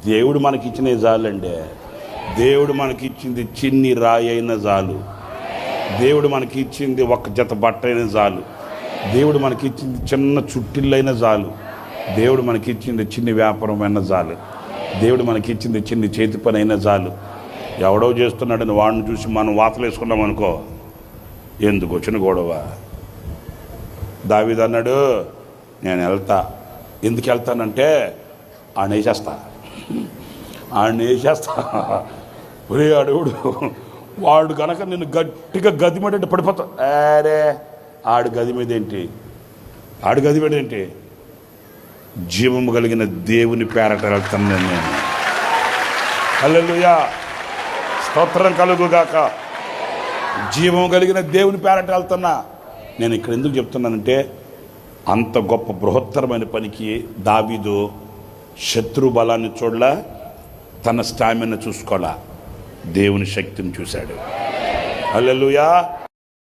దేవుడు మనకిచ్చిన చాలండి. దేవుడు మనకిచ్చింది చిన్ని రాయి అయిన చాలు. దేవుడు మనకిచ్చింది ఒక జత బట్ట అయిన చాలు. దేవుడు మనకిచ్చింది చిన్న చుట్టిల్లైన చాలు. దేవుడు మనకిచ్చింది చిన్ని వ్యాపారం అయిన చాలు. దేవుడు మనకిచ్చింది చిన్ని చేతి పని అయిన చాలు. ఎవడో చేస్తున్నాడని వాడిని చూసి మనం వాతలు వేసుకున్నాం అనుకో, ఎందుకు వచ్చిన గొడవ? దావీదు అన్నాడు, నేను వెళ్తా. ఎందుకు వెళ్తానంటే ఆడిని వేసేస్తా. ఒరే అడుగుడు, వాడు కనుక నిన్ను గట్టిగా గది మీద పడిపోతా. అరే ఆడు గది మీద ఏంటి? జీవము కలిగిన దేవుని పేరట వెళ్తాను నేను. హల్లెలూయా, స్తోత్రం కలుగుగాక. జీవము కలిగిన దేవుని పేరట వెళ్తున్నా. నేను ఇక్కడ ఎందుకు చెప్తున్నానంటే, అంత గొప్ప బృహత్తరమైన పనికి దావీదు శత్రు బలాన్ని చూడలా, తన స్టామినా చూసుకోవాలా, దేవుని శక్తిని చూశాడు. హల్లెలూయా.